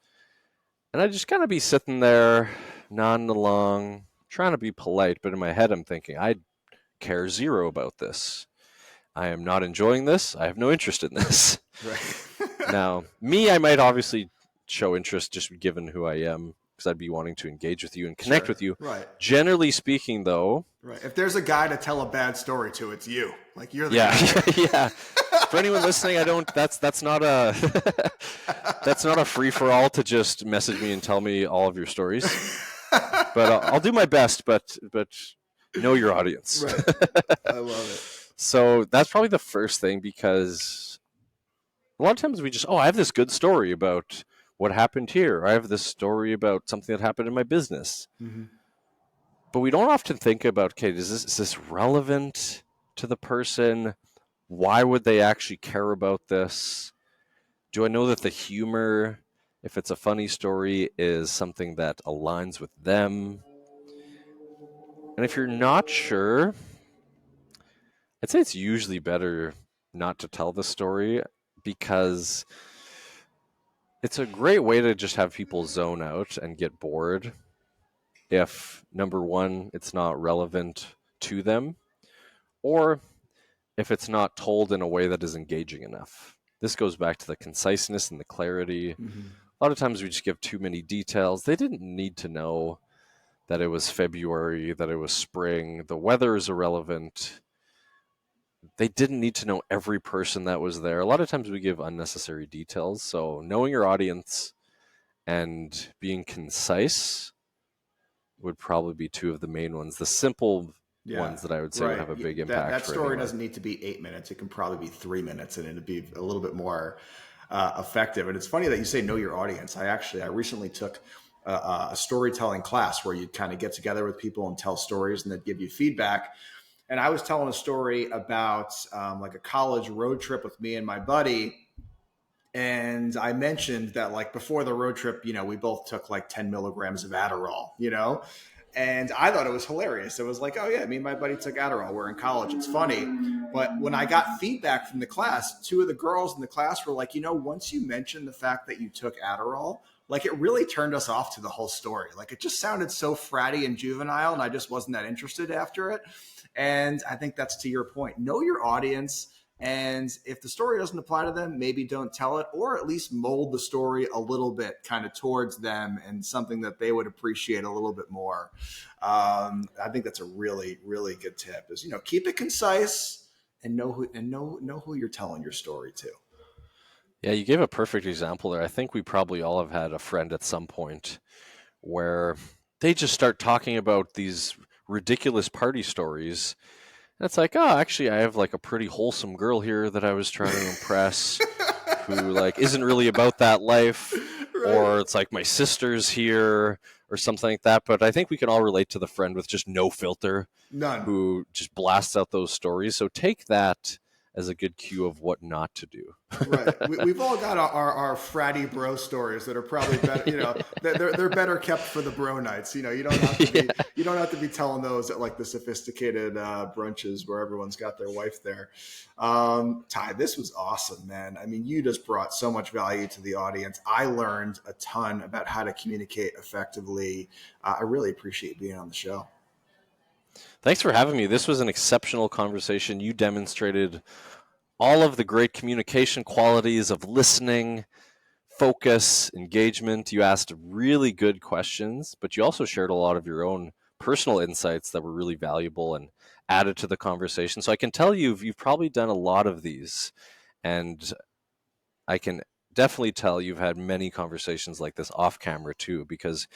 And I'd just kind of be sitting there, nodding along, trying to be polite, but in my head I'm thinking, I care zero about this. I am not enjoying this. I have no interest in this. Right. Now, me, I might obviously show interest just given who I am, because I'd be wanting to engage with you and connect with you. Right. Generally speaking, though. Right. If there's a guy to tell a bad story to, it's you. Like, you're the guy. Yeah. For anyone listening, that's not a that's not a free for all to just message me and tell me all of your stories. But I'll do my best. But know your audience. Right. I love it. So that's probably the first thing, because a lot of times we just, I have this good story about what happened here. I have this story about something that happened in my business. Mm-hmm. But we don't often think about, okay, is this relevant to the person? Why would they actually care about this? Do I know that the humor, if it's a funny story, is something that aligns with them? And if you're not sure, I'd say it's usually better not to tell the story, because it's a great way to just have people zone out and get bored if, number one, it's not relevant to them, or if it's not told in a way that is engaging enough. This goes back to the conciseness and the clarity. Mm-hmm. A lot of times we just give too many details. They didn't need to know that it was February, that it was spring. The weather is irrelevant. They didn't need to know every person that was there. A lot of times we give unnecessary details. So knowing your audience and being concise would probably be two of the main ones. The simple ones that I would say would have a big impact. That story doesn't need to be 8 minutes. It can probably be 3 minutes, and it'd be a little bit more effective. And it's funny that you say know your audience. I recently took a storytelling class where you kind of get together with people and tell stories and they'd give you feedback. And I was telling a story about like a college road trip with me and my buddy. And I mentioned that like before the road trip, we both took like 10 milligrams of Adderall. And I thought it was hilarious. It was like, oh yeah, me and my buddy took Adderall. We're in college. It's funny. But when I got feedback from the class, two of the girls in the class were like, once you mentioned the fact that you took Adderall, like it really turned us off to the whole story. Like it just sounded so fratty and juvenile, and I just wasn't that interested after it. And I think that's to your point. Know your audience. And if the story doesn't apply to them, maybe don't tell it, or at least mold the story a little bit kind of towards them and something that they would appreciate a little bit more. I think that's a really, really good tip is, keep it concise and know who you're telling your story to. Yeah, you gave a perfect example there. I think we probably all have had a friend at some point where they just start talking about these ridiculous party stories. And it's like, oh, actually, I have like a pretty wholesome girl here that I was trying to impress who like isn't really about that life. Right. Or it's like my sister's here or something like that. But I think we can all relate to the friend with just no filter. None. Who just blasts out those stories. So take that as a good cue of what not to do. Right. We've all got our fratty bro stories that are probably better, they're better kept for the bro nights. You don't have to be, you don't have to be telling those at like the sophisticated brunches where everyone's got their wife there. Ty, this was awesome, man. I mean, you just brought so much value to the audience. I learned a ton about how to communicate effectively. I really appreciate being on the show. Thanks for having me. This was an exceptional conversation. You demonstrated all of the great communication qualities of listening, focus, engagement. You asked really good questions, but you also shared a lot of your own personal insights that were really valuable and added to the conversation. So I can tell you've probably done a lot of these, and I can definitely tell you've had many conversations like this off camera too, because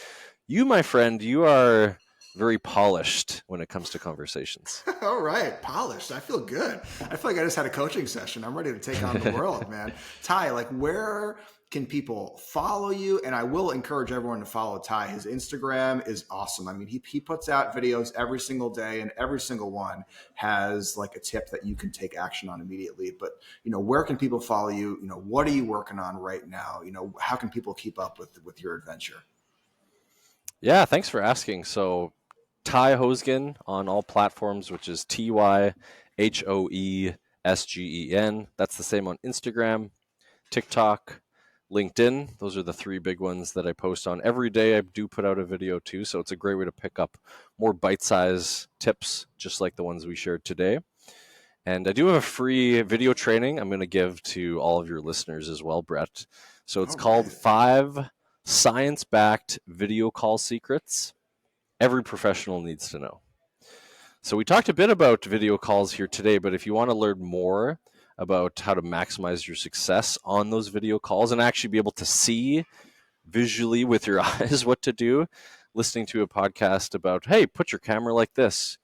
you, my friend, you are very polished when it comes to conversations. All right. Polished. I feel good. I feel like I just had a coaching session. I'm ready to take on the world, man. Ty, like where can people follow you? And I will encourage everyone to follow Ty. His Instagram is awesome. I mean, he puts out videos every single day and every single one has like a tip that you can take action on immediately. But, where can people follow you? What are you working on right now? How can people keep up with your adventure? Yeah, thanks for asking. So Ty Hoesgen on all platforms, which is TyHoesgen. That's the same on Instagram, TikTok, LinkedIn. Those are the three big ones that I post on. Every day I do put out a video too, so it's a great way to pick up more bite-sized tips, just like the ones we shared today. And I do have a free video training I'm going to give to all of your listeners as well, Brett. So it's called 5 Science-Backed Video Call Secrets every professional needs to know. So we talked a bit about video calls here today, but if you want to learn more about how to maximize your success on those video calls and actually be able to see visually with your eyes what to do, listening to a podcast about, hey, put your camera like this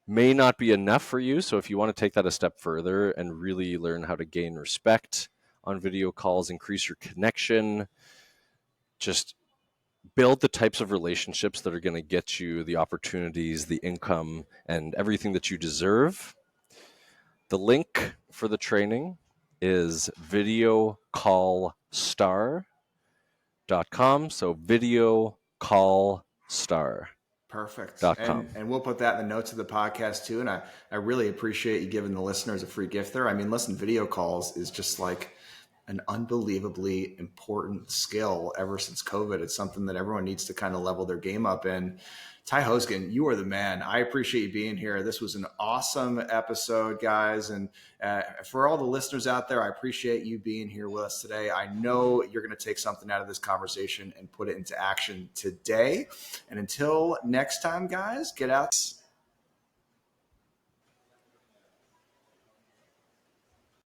may not be enough for you. So if you want to take that a step further and really learn how to gain respect on video calls, increase your connection, just build the types of relationships that are going to get you the opportunities, the income, and everything that you deserve. The link for the training is videocallstar.com. So videocallstar.com. Perfect. And we'll put that in the notes of the podcast too. And I really appreciate you giving the listeners a free gift there. I mean, listen, video calls is just like an unbelievably important skill ever since COVID. It's something that everyone needs to kind of level their game up in. Ty Hoesgen, you are the man. I appreciate you being here. This was an awesome episode, guys. And for all the listeners out there, I appreciate you being here with us today. I know you're going to take something out of this conversation and put it into action today. And until next time, guys, get out.